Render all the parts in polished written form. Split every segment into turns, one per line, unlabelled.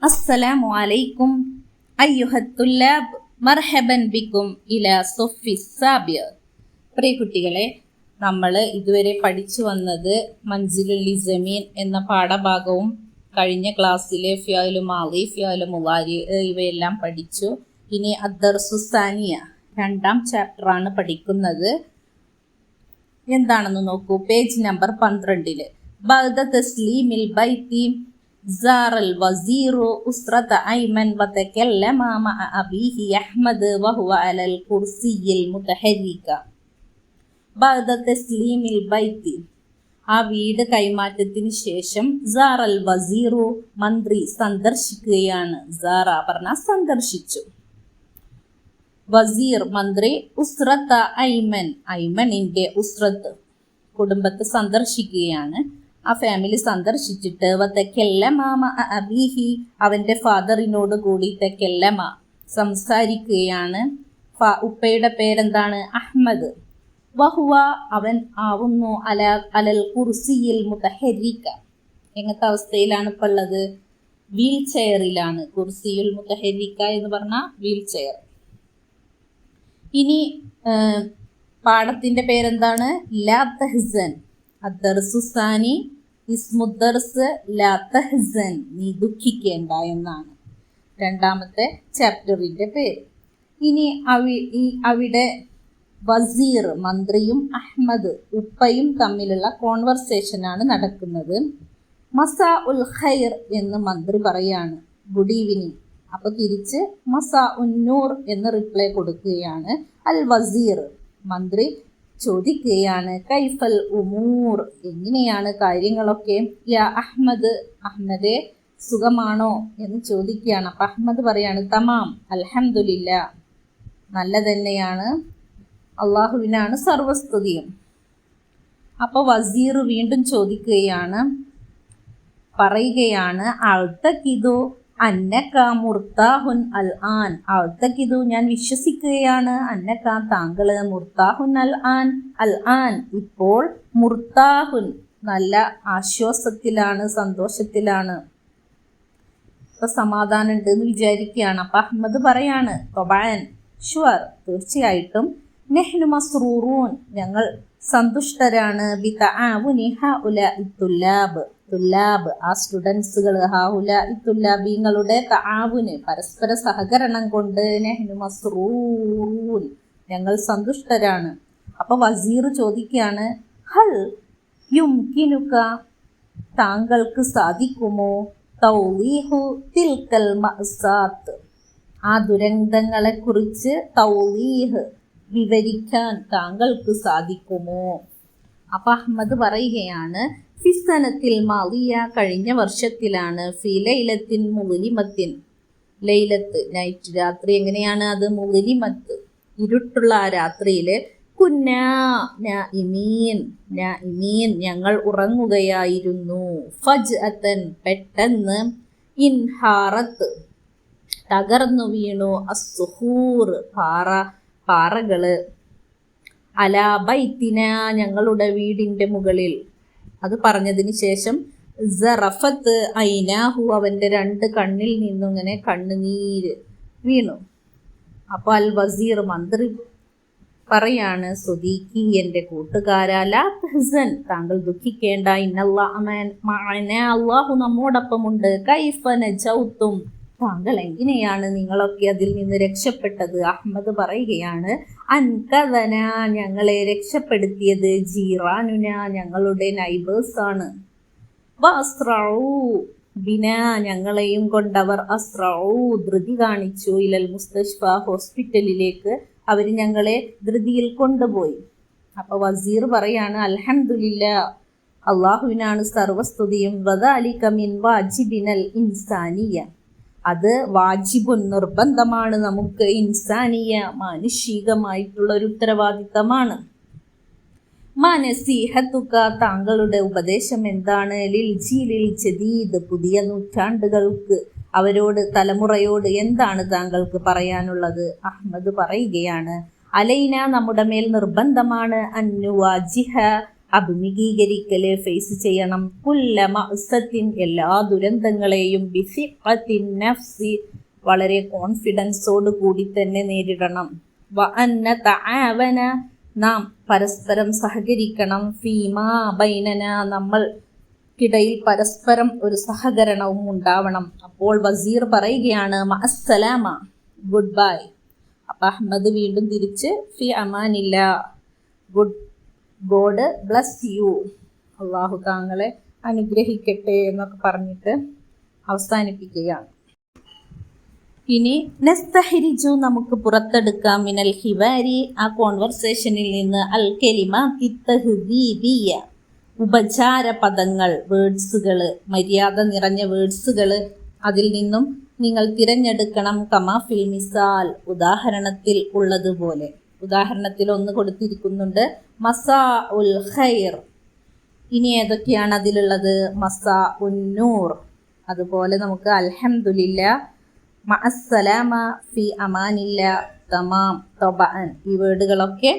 അസ്സലാമു അലൈക്കും അയ്യുഹത്തുല്ലാബ് മർഹബൻ ബിക്കും ഇലാ സൊഫി സാബിയ. പ്രിയ കുട്ടികളെ, നമ്മൾ ഇതുവരെ പഠിച്ചു വന്നത് മൻസിലുൽ ജമീൻ എന്ന പാഠഭാഗവും കഴിഞ്ഞ ക്ലാസ്സിലെ ഫിയാലു മാളി, ഫിയാലു മുളാരി ഇവയെല്ലാം പഠിച്ചു. ഇനി അദ്ദർസു സാനിയ രണ്ടാം ചാപ്റ്ററാണ് പഠിക്കുന്നത്. എന്താണെന്ന് നോക്കൂ. Page number 12. ബഅദ തസ്ലീമിൽ ബൈത്തി زار الوزير أسرة أيمن وتكلم مع أبيه أحمد وهو على الكرسي المتحرك. بعد تسليم البيت, ആ വീട് കൈമാറ്റത്തിന് ശേഷം സാറൽ വസീറു, മന്ത്രി സന്ദർശിക്കുകയാണ്. സാറ പറഞ്ഞ സന്ദർശിച്ചു. വസീർ മന്ത്രി, ഉസ്രത്ത ഐമൻ, ഐമനിന്റെ ഉസ്രത്ത് കുടുംബത്തെ സന്ദർശിക്കുകയാണ്. ആ ഫാമിലി സന്ദർശിച്ചിട്ട് വതക്കല്ലമ മഅ അബീഹി, അവന്റെ ഫാദറിനോട് കൂടി തക്കല്ലമ സംസാരിക്കുകയാണ്. ഉപ്പയുടെ പേരെന്താണ്? അഹ്മദ്. വഹുവ, അവൻ ആവുന്നു അലൽ കുർസിയിൽ മുതഹരിക, എങ്ങനത്തെ അവസ്ഥയിലാണ് ഇപ്പോൾ ഉള്ളത്? വീൽ ചെയറിലാണ്. കുർസിയുൽ മുതഹരിക എന്ന് പറഞ്ഞാൽ വീൽ ചെയർ. ഇനി പാഠത്തിന്റെ പേരെന്താണ്? ലാ തഹ്സൻ. അദ്ദർസു സാനി ഇസ്മുദ്ദർസ് ലാ തഹ്സൻ, നീ ദുഃഖിക്കേണ്ട എന്നാണ് രണ്ടാമത്തെ ചാപ്റ്ററിന്റെ പേര്. ഇനി അവിടെ വസീർ മന്ത്രിയും അഹ്മദ് ഉപ്പയും തമ്മിലുള്ള കോൺവെർസേഷനാണ് നടക്കുന്നത്. മസാ ഉൽ ഖൈർ എന്ന് മന്ത്രി പറയാണ്, ഗുഡ് ഈവനിങ്. അപ്പൊ തിരിച്ച് മസാ ഉന്നൂർ എന്ന് റിപ്ലൈ കൊടുക്കുകയാണ്. അൽ വസീർ, മന്ത്രി ചോദിക്കുകയാണ്, കൈഫൽ ഉമൂർ, എങ്ങനെയാണ് കാര്യങ്ങളൊക്കെ? യാ അഹ്മദ്, അഹ്മദെ സുഖമാണോ എന്ന് ചോദിക്കുകയാണ്. അപ്പൊ അഹ്മദ് പറയാണ്, തമാം അൽഹംദുലില്ലാ, നല്ല തന്നെയാണ്, അള്ളാഹുവിനാണ് സർവസ്തുതിയും. അപ്പൊ വസീർ വീണ്ടും ചോദിക്കുകയാണ്, പറയുകയാണ്, അൾതഖിദു അന്നക മുർതാഹുൻ അൽ ആൻ, അൾതഖിദു ഞാൻ വിശ്വസിക്കുകയാണ്, അന്നക താങ്കള്, മുർതാഹുൻ അൽ ആൻ, അൽ ആൻ ഇപ്പോൾ, മുർതാഹുൻ നല്ല ആശ്വാസത്തിലാണ്, സന്തോഷത്തിലാണ്, ഇപ്പൊ സമാധാനം ഉണ്ട് എന്ന് വിചാരിക്കുകയാണ്. അപ്പൊ അഹ്മദ് പറയാണ്, തൊബാൻ ഷുവർ, തീർച്ചയായിട്ടും, നെഹ്നു മസ്റൂറൂൻ ഞങ്ങൾ സന്തുഷ്ടരാണ്, ബി തആവുനി ഹഉലാഇ തുല്ലാബ്, തുല്ലാബ് ആ സ്റ്റുഡൻസുകൾ, ഹഉലാഇ തുല്ലാബീങ്ങളുടെ തആവുന് പരസ്പര സഹകരണം കൊണ്ട്, നെഹ്നു മസ്റൂറൂൻ ഞങ്ങൾ സന്തുഷ്ടരാണ്. അപ്പൊ വസീർ ചോദിക്കുകയാണ്, ഹൽ യുംകിനുക താങ്കൾക്ക് സാധിക്കുമോ, തൗളീഹു തിൽക്കൽ മഅസാത്ത് ആ ദുരന്തങ്ങളെ കുറിച്ച് തൗളീഹ് വിവരിക്കാൻ താങ്കൾക്ക് സാധിക്കുമോ? അപ്പൊ അഹ്മദ് പറയുകയാണ്, ഫിസ്സനത്തിൽ മാളിയ കഴിഞ്ഞ വർഷത്തിലാണ്, ഫി ലൈലത്തിൻ മുളിമത്തിൻ, ലൈലത്ത് നൈറ്റ് രാത്രി എങ്ങനെയാണ് അത്? മുളിമത്ത് ഇരുട്ടുള്ള ആ രാത്രിയില്, കുന്നാ നാഇമീൻ, നാഇമീൻ ഞങ്ങൾ ഉറങ്ങുകയായിരുന്നു, ഫജ്അതൻ പെട്ടെന്ന്, ഇൻഹാറത്ത് തകർന്നു വീണു, അസ്സുഹൂർ പാറകള്, അലാ ബൈത്തിന ഞങ്ങളുടെ വീടിന്റെ മുകളിൽ. അത് പറഞ്ഞതിന് ശേഷം സറഫത്ത് ഐനാഹു അവന്റെ രണ്ട് കണ്ണിൽ നിന്നും ഇങ്ങനെ കണ്ണുനീര് വീണു. അപ്പൊ അൽ വസീർ മന്ത്രി പറയാണ്, സ്വദീഖി എന്റെ കൂട്ടുകാരാ, ലാ തഹ്സൻ താങ്കൾ ദുഃഖിക്കേണ്ട, ഇന്നല്ലാഹ മഅനാ അല്ലാഹു നമ്മോടൊപ്പമുണ്ട്, കൈഫ നജൗതും താങ്കൾ എങ്ങനെയാണ് നിങ്ങളൊക്കെ അതിൽ നിന്ന് രക്ഷപ്പെട്ടത്? അഹ്മദ് പറയുകയാണ്, അൻകദന ഞങ്ങളെ രക്ഷപ്പെടുത്തിയത്, ജീറാനുന ഞങ്ങളുടെ നൈബേഴ്സ് ആണ്, വഅസ്റഉ ബിനാ ഞങ്ങളെയും കൊണ്ടവർ, അസ്റഉ ധൃതി കാണിച്ചു, ഇലൽ മുസ്തഷ്ഫ ഹോസ്പിറ്റലിലേക്ക് അവർ ഞങ്ങളെ ധൃതിയിൽ കൊണ്ടുപോയി. അപ്പൊ വസീർ പറയാണ്, അൽഹംദുലില്ലാ അള്ളാഹുവിനാണ് സർവസ്തുതിയും, വദാലിക മിൻ വാജിബിനൽ ഇൻസാനിയ അത് വാജിബുൻ നിർബന്ധമാണ് നമുക്ക്, ഇൻസാനിയ മാനുഷികമായിട്ടുള്ള ഒരു ഉത്തരവാദിത്തമാണ്. മാനസീഹത്തുക താങ്കളുടെ ഉപദേശം എന്താണ്? ലിൽ ജീലിൽ ജദീദ് പുതിയ നൂറ്റാണ്ടുകൾക്ക്, അവരോട് തലമുറയോട് എന്താണ് താങ്കൾക്ക് പറയാനുള്ളത്? അഹ്മദ് പറയുകയാണ്, അലൈന നമ്മുടെ മേൽ നിർബന്ധമാണ്, അന്നുവാജിഹ അഭിമുഖീകരിക്കല്, ഫേസ് ചെയ്യണം. കുല്ല മഅ്സത്തിൻ, എല്ലാ ദുരന്തങ്ങളെയും ബിസിഖത്തിൻ നഫ്സി, വളരെ കോൺഫിഡൻസോട് കൂടി തന്നെ നേരിടണം. വ അന്ന തആവന, നാം പരസ്പരം സഹകരിക്കണം. ഫീമാ ബൈനന, നമ്മൾക്കിടയിൽ പരസ്പരം ഒരു സഹകരണവും ഉണ്ടാവണം. അപ്പോൾ വസീർ പറയുകയാണ് മഅസ്സലാമ, ഗുഡ് ബൈ. അപ്പൊ അഹ്മദ് വീണ്ടും തിരിച്ച് ഫി അമാനില്ല, ഗോഡ് ബ്ലസ് യു, അള്ളാഹു താങ്കളെ അനുഗ്രഹിക്കട്ടെ എന്നൊക്കെ പറഞ്ഞിട്ട് അവസാനിപ്പിക്കുകയാണ്. ഇനി നസ്തഹരിജു, നമുക്ക് പുറത്തെടുക്കാം, മിനൽ ഹിവാരി, ആ കോൺവെർസേഷനിൽ നിന്ന്, അൽ കലിമാത്തി തഹ്ദീബിയ, ഉപചാര പദങ്ങൾ, വേർഡ്സുകൾ, മര്യാദ നിറഞ്ഞ വേർഡ്സുകൾ, അതിൽ നിന്നും നിങ്ങൾ തിരഞ്ഞെടുക്കണം. കമാ ഫിൽ മിസാൽ, ഉദാഹരണത്തിൽ ഉള്ളതുപോലെ. ഉദാഹരണത്തിൽ ഒന്ന് കൊടുത്തിരിക്കുന്നുണ്ട്, മസാ ഉൽ ഖൈർ. ഇനി ഏതൊക്കെയാണ് അതിലുള്ളത്? മസാ ഉൻ നൂർ, അതുപോലെ നമുക്ക് അൽഹംദുലില്ലാ, മഅസ്സലാമ, ഫി അമാനില്ല, തമാം, തൊബഅൻ, ഈ വേർഡുകളൊക്കെ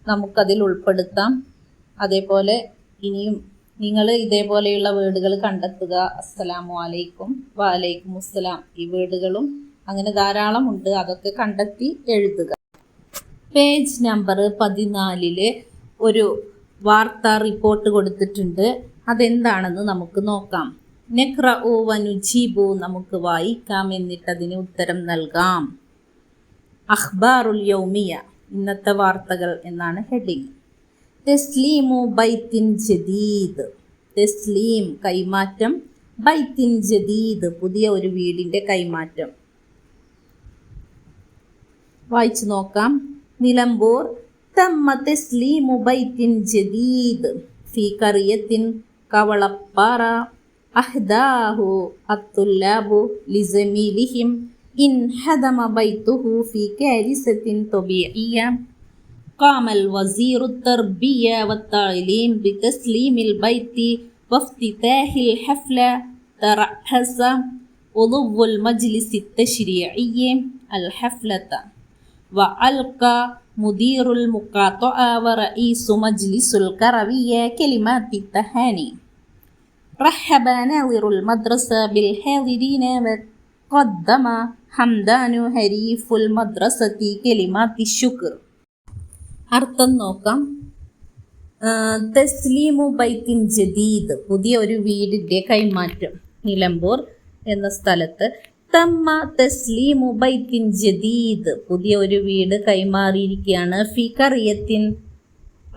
നമുക്കതിൽ ഉൾപ്പെടുത്താം. അതേപോലെ ഇനിയും നിങ്ങൾ ഇതേപോലെയുള്ള വേർഡുകൾ കണ്ടെത്തുക. അസ്സലാമു അലൈക്കും, വഅലൈക്കും അസ്സലാം, ഈ വേർഡുകളും അങ്ങനെ ധാരാളം ഉണ്ട്, അതൊക്കെ കണ്ടെത്തി എഴുതുക. പേജ് നമ്പർ 14 ഒരു വാർത്താ റിപ്പോർട്ട് കൊടുത്തിട്ടുണ്ട്. അതെന്താണെന്ന് നമുക്ക് നോക്കാം. നഖ്റഉ വനുജീബു, നമുക്ക് വായിക്കാം എന്നിട്ട് അതിന് ഉത്തരം നൽകാം. അഖ്ബാറുൽ യൗമിയ, ഇന്നത്തെ വാർത്തകൾ എന്നാണ് ഹെഡിങ്. തസ്ലീമു ബൈത്തിൻ ജദീദ്, തസ്ലീം കൈമാറ്റം, ബൈത്തിൻ ജദീദ് പുതിയ ഒരു വീടിൻ്റെ കൈമാറ്റം. വായിച്ചു നോക്കാം. നിലമ്പൂർ, തമ്മ തസ്ലീമു ബൈത്തിൻ ജദീദ് ഫി ഖറിയത്തിൻ കവളപ്പാറ, അഹ്ദാഹു അത്തുല്ലാബു ലിസമീലിഹിം ഇൻഹദമ ബൈത്തുഹു ഫി കാരിസത്തിൻ തൊബീഇയ്യ. قام الوزير التربية والتعليم بتسليم البيت وافتتاح الحفلة. ترأس عضو المجلس التشريعي الحفلة، وألقى مدير المقاطعة ورئيس مجلس القروية كلمات التهاني. رحب ناظر المدرسة بالحاضرين وقدم حمدان حريف المدرسة كلمات الشكر. അർത്ഥം നോക്കാം. തസ്ലീമു ബൈത്തിൻ ജദീദ്, പുതിയ ഒരു വീടിൻ്റെ കൈമാറ്റം. നിലമ്പൂർ എന്ന സ്ഥലത്ത് തമ്മ തസ്ലീമു ബൈത്തിൻ ജദീദ്, പുതിയ ഒരു വീട് കൈമാറിയിരിക്കുകയാണ്. ഫി ഖറിയത്തിൻ,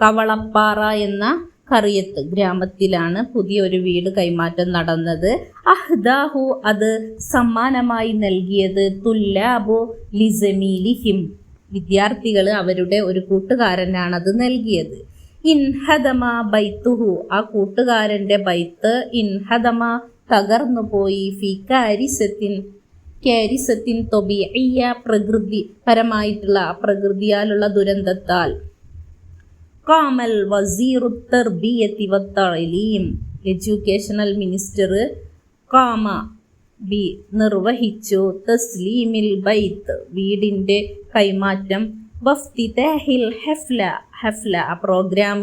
കവളപ്പാറ എന്ന ഖറിയത്ത് ഗ്രാമത്തിലാണ് പുതിയ ഒരു വീട് കൈമാറ്റം നടന്നത്. അഹ്ദാഹു, അത് സമ്മാനമായി നൽകിയത്, തുല്ലാബു ലിസമീലിഹിം, വിദ്യാർത്ഥികൾ അവരുടെ ഒരു കൂട്ടുകാരനാണത് നൽകിയത്. ഇൻഹദമ ബൈത്തുഹു, ആ കൂട്ടുകാരൻ്റെ ബൈത്ത്, ഇൻഹദമ തകർന്നു പോയി, ഫി കാരിസത്തിൻ, കാരിസത്തിൻ തൊബീഇയ്യ, പ്രകൃതിപരമായിട്ടുള്ള പ്രകൃതിയാലുള്ള ദുരന്തത്താൽ. ഖാമൽ വസീറു തർബിയത്തി വത്തഅലീം, എഡ്യൂക്കേഷണൽ മിനിസ്റ്റർ, ഖാമ ബി നിർവഹിച്ചു, തസ്ലീമിൽ ബൈത്ത് വീടിൻ്റെ കൈമാറ്റം, വഫ്തിതാഹിൽ ഹഫ്ല, ഹഫ്ല ആ പ്രോഗ്രാം,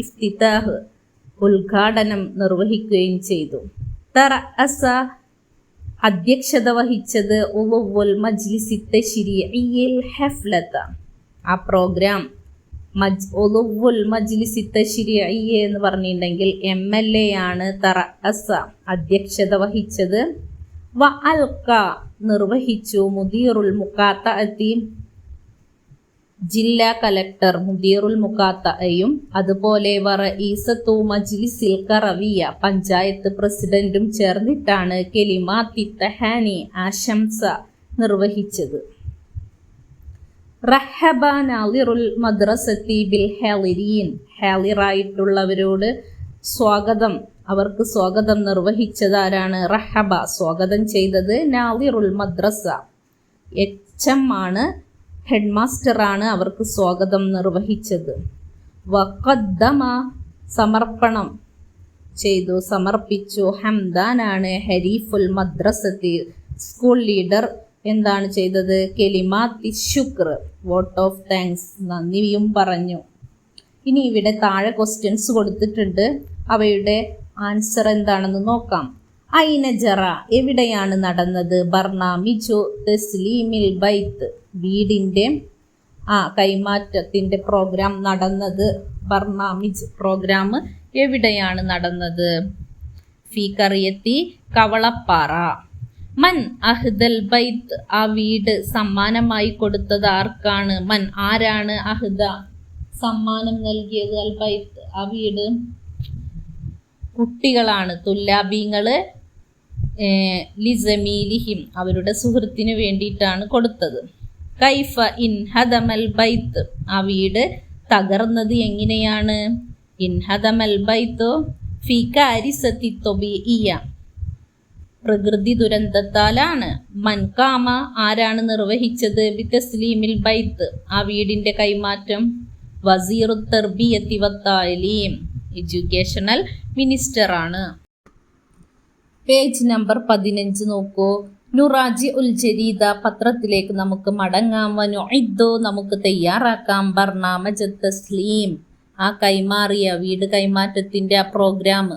ഇഫ്തിതാഹ് ഉദ്ഘാടനം നിർവഹിക്കുകയും ചെയ്തു. തറഅസ അധ്യക്ഷത വഹിച്ചത്, ഉളുവുൽ മജ്ലിസി തശ്രീഇയ്യിൽ ഹഫ്ലത, ആ പ്രോഗ്രാം ഉളുവുൽ മജ്ലിസി തശ്രീഇയ്യ എന്ന് പറഞ്ഞിട്ടുണ്ടെങ്കിൽ MLA ആണ് തറഅസ അധ്യക്ഷത വഹിച്ചത്. വ അൽക്ക നിർവഹിച്ചു, മുദീറുൽ മുഖാത്തഅത്തി ജില്ലാ കലക്ടർ മുദീറുൽ മുഖാത്തഅയും അതുപോലെ വറഈസത്തു മജ്ലിസിൽ ഖറവിയ പഞ്ചായത്ത് പ്രസിഡന്റും ചേർന്നിട്ടാണ് കലിമാത്തി തഹാനി ആശംസ നിർവഹിച്ചത്. റഹബ നാളിറുൽ മദ്രസത്തി ബിൽ ഹാളിരീൻ, ഹാളിറായിട്ടുള്ളവരോട് സ്വാഗതം, അവർക്ക് സ്വാഗതം നിർവഹിച്ചത് ആരാണ്? റഹബ, സ്വാഗതം ചെയ്തത് നാളിറുൽ മദ്രസ, HM ആണ്, ഹെഡ് മാസ്റ്ററാണ് അവർക്ക് സ്വാഗതം നിർവഹിച്ചത്. വഖദ്ദമ സമർപ്പണം ചെയ്തു, സമർപ്പിച്ചു. ഹംദാനാണ് ഹരീഫുൽ മദ്രസത്തി, സ്കൂൾ ലീഡർ എന്താണ് ചെയ്തത്? കലിമാത്തി ശുക്ർ, വോട്ട് ഓഫ് താങ്ക്സ്, നന്ദിയും പറഞ്ഞു. ഇനി ഇവിടെ താഴെ ക്വസ്റ്റ്യൻസ് കൊടുത്തിട്ടുണ്ട്, അവയുടെ ആൻസർ എന്താണെന്ന് നോക്കാം. ഐന ജറ, എവിടെയാണ് നടന്നത്? ബർനാമിജു തസ്ലീമിൽ ബൈത്ത്, വീടിൻ്റെ കൈമാറ്റത്തിൻ്റെ പ്രോഗ്രാം നടന്നത്. ബർനാമിജ് പ്രോഗ്രാം എവിടെയാണ് നടന്നത്? ഫി കറിയത്തി, കവളപ്പാറ. മൻ അഹ്ദൽ ബൈത്ത്, ആ വീട് സമ്മാനമായി കൊടുത്തത് ആർക്കാണ്? മൻ, ആരാണ്? അഹ്ദ, സമ്മാനം നൽകിയത്. അൽ ബൈത്ത്, ആ വീട് കുട്ടികളാണ്. തുല്ലാബീങ്ങള് ലിസമീലിഹിം, അവരുടെ സുഹൃത്തിന് വേണ്ടിയിട്ടാണ് കൊടുത്തത്. കൈഫ ഇൻ ഹദമൽ ബൈത്ത്, ആ വീട് തകർന്നത് എങ്ങനെയാണ്? ഇൻ ഹദമൽ ബൈത്തോ ഫി കാരിസത്തി തൊബീഇയ, പ്രകൃതി ദുരന്തത്താലാണ്. മൻകാമ, ആരാണ് നിർവഹിച്ചത്? ബി തസ്ലീമിൽ ബൈത്ത്, ആ വീടിന്റെ കൈമാറ്റം? വസീറു തർബിയത്തി വത്താലീം, എഡ്യൂക്കേഷണൽ മിനിസ്റ്റർ ആണ്. പേജ് നമ്പർ 15 നോക്കൂ. നുറാജി ഉൽ ജരീദ, പത്രത്തിലേക്ക് നമുക്ക് മടങ്ങാം. വനുഇദ്ദു, നമുക്ക് തയ്യാറാക്കാം. ബർനാമജ് തസ്ലീം, ആ കൈമാറിയ വീട് കൈമാറ്റത്തിൻ്റെ ആ പ്രോഗ്രാം,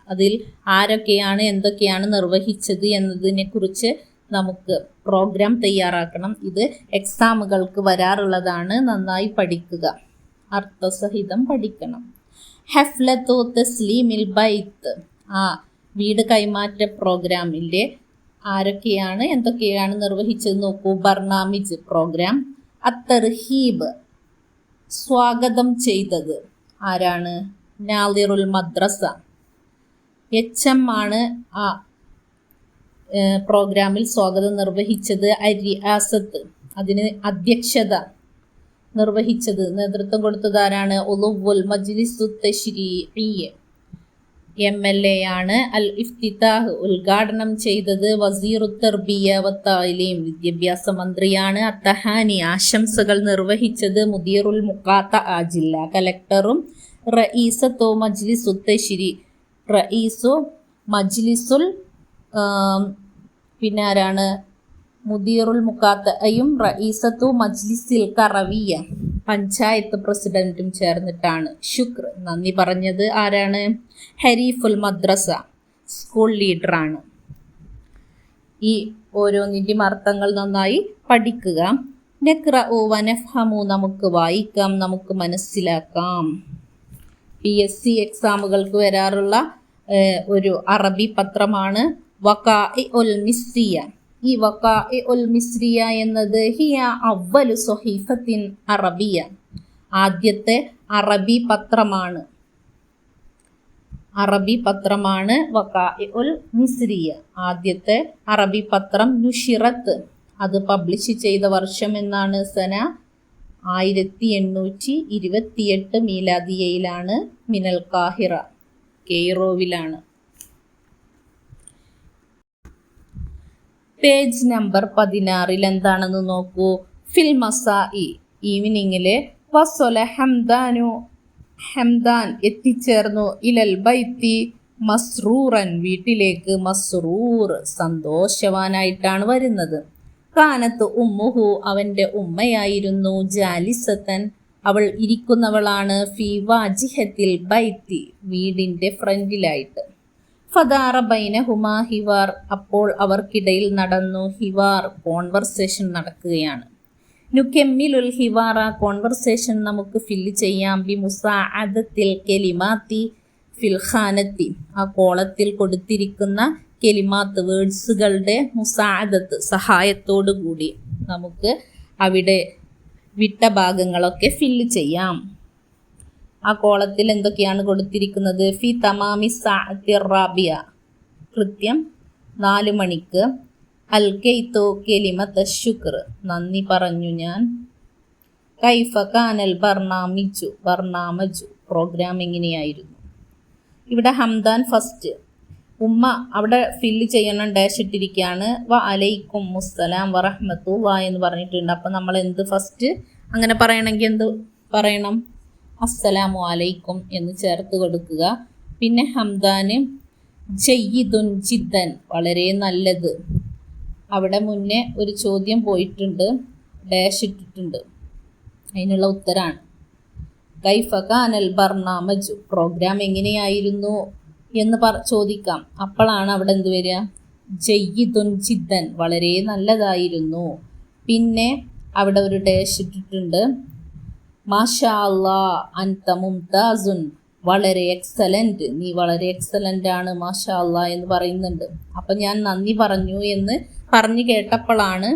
അതിൽ ആരൊക്കെയാണ് എന്തൊക്കെയാണ് നിർവഹിച്ചത് എന്നതിനെ കുറിച്ച് നമുക്ക് പ്രോഗ്രാം തയ്യാറാക്കണം. ഇത് എക്സാമുകൾക്ക് വരാറുള്ളതാണ്, നന്നായി പഠിക്കുക, അർത്ഥസഹിതം പഠിക്കണം. ഹഫ്ലത്തു തസ്ലീമിൽ ബൈത്ത്, ആ വീട് കൈമാറ്റ പ്രോഗ്രാമിൻ്റെ ആരൊക്കെയാണ് എന്തൊക്കെയാണ് നിർവഹിച്ചത് നോക്കൂ. ബർനാമിജ് പ്രോഗ്രാം. അത്തർഹീബ്, സ്വാഗതം ചെയ്തത് ആരാണ്? നാളിറുൽ മദ്രസ, HM ആണ് ആ പ്രോഗ്രാമിൽ സ്വാഗതം നിർവഹിച്ചത്. അരിയാസത്ത്, അതിന് അധ്യക്ഷത നിർവഹിച്ചത്, നേതൃത്വം കൊടുത്തത് ആരാണ്? ഉളുവുൽ മജ്ലിസു തശ്രീഇയ്യ, MLA ആണ്. അൽ ഇഫ്തിതാഹ്, ഉദ്ഘാടനം ചെയ്തത് വസീറു തർബിയ വത്താലീം, വിദ്യാഭ്യാസ മന്ത്രിയാണ്. അത്തഹാനി, ആശംസകൾ നിർവഹിച്ചത് മുദീറുൽ മുഖാത്തഅ, ജില്ലാ കലക്ടറും. റഈസത്തു മജ്ലിസു തശ്രീ, റഈസു മജ്ലിസുൽ, പിന്നെ ആരാണ്? മുദീറുൽ മുഖാത്തഅയും റഈസത്തു മജ്ലിസിൽ കറവിയ, പഞ്ചായത്ത് പ്രസിഡന്റും ചേർന്നിട്ടാണ് ശുക്ർ, നന്ദി പറഞ്ഞത് ആരാണ്? ഹരീഫുൽ മദ്രസ, സ്കൂൾ ലീഡറാണ്. ഈ ഓരോന്നിൻ്റെയും അർത്ഥങ്ങൾ നന്നായി പഠിക്കുക. നഖ്റഉ വനഫ്ഹമു, നമുക്ക് വായിക്കാം, നമുക്ക് മനസ്സിലാക്കാം. PSC എക്സാമുകൾക്ക് വരാറുള്ള ഒരു അറബി പത്രമാണ് വഖാഇ ഉൽ മിസ്രിയ. ഈ വഖാഇ ഉൽ മിസ്രിയ എന്നത് ഹിയ അവ്വലു സ്വഹീഫത്തിൻ അറബിയ, ആദ്യത്തെ അറബി പത്രമാണ്. അറബി പത്രമാണ് വഖാഇ ഉൽ മിസ്രിയ, ആദ്യത്തെ അറബി പത്രം. നുഷിറത്ത്, അത് പബ്ലിഷ് ചെയ്ത വർഷം എന്നാണ്? സന 1828 മീലാദിയയിലാണ്. മിനൽ കാഹിറ, കെയ്റോവിലാണ്. പേജ് നമ്പർ 16 എന്താണെന്ന് നോക്കൂ. ഫിൽ മസാഇ, ഈവനിങ്ങില്. വസ്വല ഹംദാനു, ഹംദാൻ എത്തിച്ചേർന്നു. ഇലൽ ബൈത്തി മസ്റൂറൻ, വീട്ടിലേക്ക്. മസ്റൂർ, സന്തോഷവാനായിട്ടാണ് വരുന്നത്. കാനത്ത് ഉമ്മുഹു, അവൻ്റെ ഉമ്മയായിരുന്നു. ജാലിസത്തൻ, അവൾ ഇരിക്കുന്നവളാണ്. ഫി വാജിഹത്തിൽ ബൈത്തി, വീടിൻ്റെ ഫ്രണ്ടിലായിട്ട്. ഫദാറ ബൈനഹുമാ ഹിവാർ, അപ്പോൾ അവർക്കിടയിൽ നടന്നു ഹിവാർ, കോൺവെർസേഷൻ നടക്കുകയാണ്. നുകെമ്മിലുൽ ഹിവാറ, കോൺവെർസേഷൻ നമുക്ക് ഫില്ല് ചെയ്യാം. ബി മുസാഅദത്തിൽ കെലിമാത്തി ഫിൽ ഖാനത്തി, ആ കോളത്തിൽ കൊടുത്തിരിക്കുന്ന കെലിമാത്ത്, വേർഡ്സുകളുടെ മുസാഅദത്ത്, സഹായത്തോടു കൂടി നമുക്ക് അവിടെ വിട്ട ഭാഗങ്ങളൊക്കെ ഫില്ല് ചെയ്യാം. ആ കോളത്തിൽ എന്തൊക്കെയാണ് കൊടുത്തിരിക്കുന്നത്? ഫി തമാമി സഅത്തി റാബിയ, കൃത്യം 4 മണിക്ക്. അൽ കെയ്ത്തു കെലിമത്ത് ശുക്ർ, നന്ദി പറഞ്ഞു ഞാൻ. കൈഫ കാനൽ ബർനാമജു, പ്രോഗ്രാം എങ്ങനെയായിരുന്നു? ഇവിടെ ഹംദാൻ ഫസ്റ്റ്, ഉമ്മ അവിടെ ഫില്ല് ചെയ്യണം, ഡാഷ് ഇട്ടിരിക്കുകയാണ്. വ അലൈക്കും മുസ്സലാം വറഹ്മത്തുള്ളാ എന്ന് പറഞ്ഞിട്ടുണ്ട്. അപ്പം നമ്മൾ എന്ത് ഫസ്റ്റ് അങ്ങനെ പറയണമെങ്കിൽ എന്ത് പറയണം? അസ്സലാമു അലൈക്കും എന്ന് ചേർത്ത് കൊടുക്കുക. പിന്നെ ഹംദാന് ജയ്യിദുൻ ജിദ്ദൻ, വളരെ നല്ലത്. അവിടെ മുന്നേ ഒരു ചോദ്യം പോയിട്ടുണ്ട്, ഡാഷ് ഇട്ടിട്ടുണ്ട്, അതിനുള്ള ഉത്തരാണ്. കൈഫ കാനൽ ബർനാമജ്, പ്രോഗ്രാം എങ്ങനെയായിരുന്നു എന്ന് ചോദിക്കാം. അപ്പോഴാണ് അവിടെ എന്ത് വരിക? ജയ്യിദുൻ ജിദ്ദൻ, വളരെ നല്ലതായിരുന്നു. പിന്നെ അവിടെ ഒരു ഡാഷ് ഇട്ടിട്ടുണ്ട്. മാഷാ അല്ലാ അൻത മുംതാസുൻ, വളരെ എക്സലന്റ്, നീ വളരെ എക്സലന്റ് ആണ് മാഷാ അല്ലാ എന്ന് പറയുന്നുണ്ട്. അപ്പം ഞാൻ നന്ദി പറഞ്ഞു എന്ന് പറഞ്ഞു കേട്ടപ്പോഴാണ്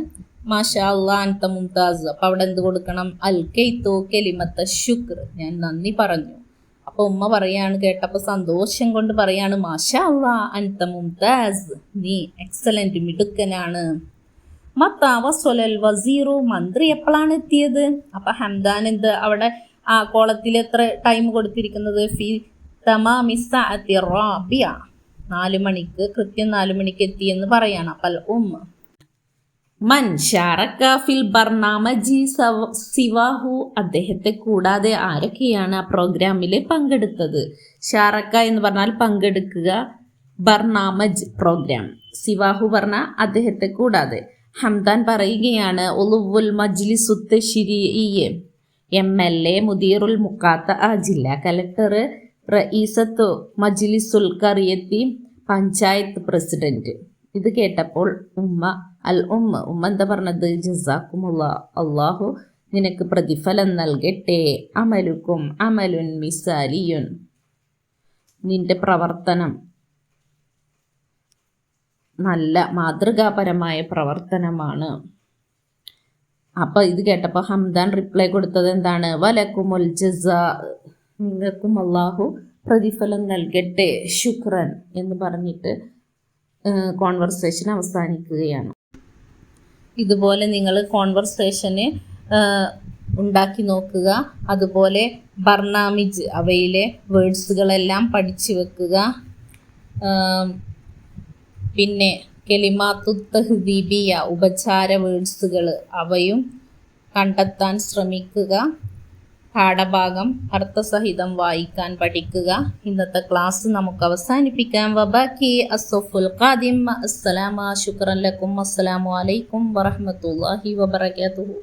മാഷാ അല്ലാ അൻത മുംതാസ്. അപ്പം അവിടെ എന്ത് കൊടുക്കണം? അൽകൈതു കലിമത്ത ശുക്ർ, ഞാൻ നന്ദി പറഞ്ഞു. അപ്പോൾ ഉമ്മ പറയാണ്, കേട്ടപ്പോൾ സന്തോഷം കൊണ്ട് പറയാണ്, മാഷാ അല്ലാ അൻത മുംതാസ്, നീ എക്സലന്റ്, മിടുക്കനാണ്. മത്താ വസ്വലൽ വസീറു, മന്ത്രി എപ്പോഴാണ് എത്തിയത്? അപ്പം ഹംദാൻ എന്ത് അവിടെ ആ കോളത്തിൽ എത്ര ടൈം കൊടുത്തിരിക്കുന്നത്? ഫി തമാമി സഅത്തി റാബിയ, 4 മണിക്ക്, കൃത്യം 4 മണിക്ക് എത്തിയെന്ന് പറയാണ്. അപ്പോൾ മൻ ഷാറക്ക ഫിൽ ബർനാമജി സിവാഹു, അദ്ദേഹത്തെ കൂടാതെ ആരൊക്കെയാണ് ആ പ്രോഗ്രാമിൽ പങ്കെടുത്തത്? ഷാറക്ക എന്ന് പറഞ്ഞാൽ പങ്കെടുക്കുക, ബർനാമജ് പ്രോഗ്രാം, സിവാഹു പറഞ്ഞാൽ അദ്ദേഹത്തെ കൂടാതെ. ഹംദാൻ പറയുകയാണ്, ഉളുവുൽ മജ്ലിസുത്ത് ശിരിയെ, MLA, മുദീറുൽ മുക്കാത്ത, ജില്ലാ കലക്ടർ, റഈസത്തു മജ്ലിസുൽ ഖറിയത്തി, പഞ്ചായത്ത് പ്രസിഡന്റ്. ഇത് കേട്ടപ്പോൾ ഉമ്മ എന്താ പറഞ്ഞത്? ജസാക്കുമുല്ലാ, അള്ളാഹു നിനക്ക് പ്രതിഫലം നൽകട്ടെ. അമലുക്കും അമലുൻ മിസാലിയുൻ, നിന്റെ പ്രവർത്തനം നല്ല മാതൃകാപരമായ പ്രവർത്തനമാണ്. അപ്പം ഇത് കേട്ടപ്പോൾ ഹംദാൻ റിപ്ലൈ കൊടുത്തത് എന്താണ്? വലക്കുമുൽ ജസാ, നിങ്ങൾക്കും അള്ളാഹു പ്രതിഫലം നൽകട്ടെ, ശുക്രൻ എന്ന് പറഞ്ഞിട്ട് കോൺവെർസേഷൻ അവസാനിക്കുകയാണ്. ഇതുപോലെ നിങ്ങൾ കോൺവെർസേഷന് ഉണ്ടാക്കി നോക്കുക. അതുപോലെ ബർനാമിജ്, അവയിലെ വേർഡ്സുകളെല്ലാം പഠിച്ചു വെക്കുക. പിന്നെ കെലിമാത്തു തഹ്ദീബിയ, ഉപചാര വേർഡ്സുകൾ, അവയും കണ്ടെത്താൻ ശ്രമിക്കുക. പാഠഭാഗം അർത്ഥസഹിതം വായിക്കാൻ പഠിക്കുക. ഇന്നത്തെ ക്ലാസ് നമുക്ക് അവസാനിപ്പിക്കാം. വബാക്കി അസ്സഫുൽ ഖാദിം. അസ്സലാമു ശുക്രൻ ലക്കും. അസ്സലാമു അലൈക്കും വറഹ്മത്തുള്ളാഹി വബറകാതുഹു.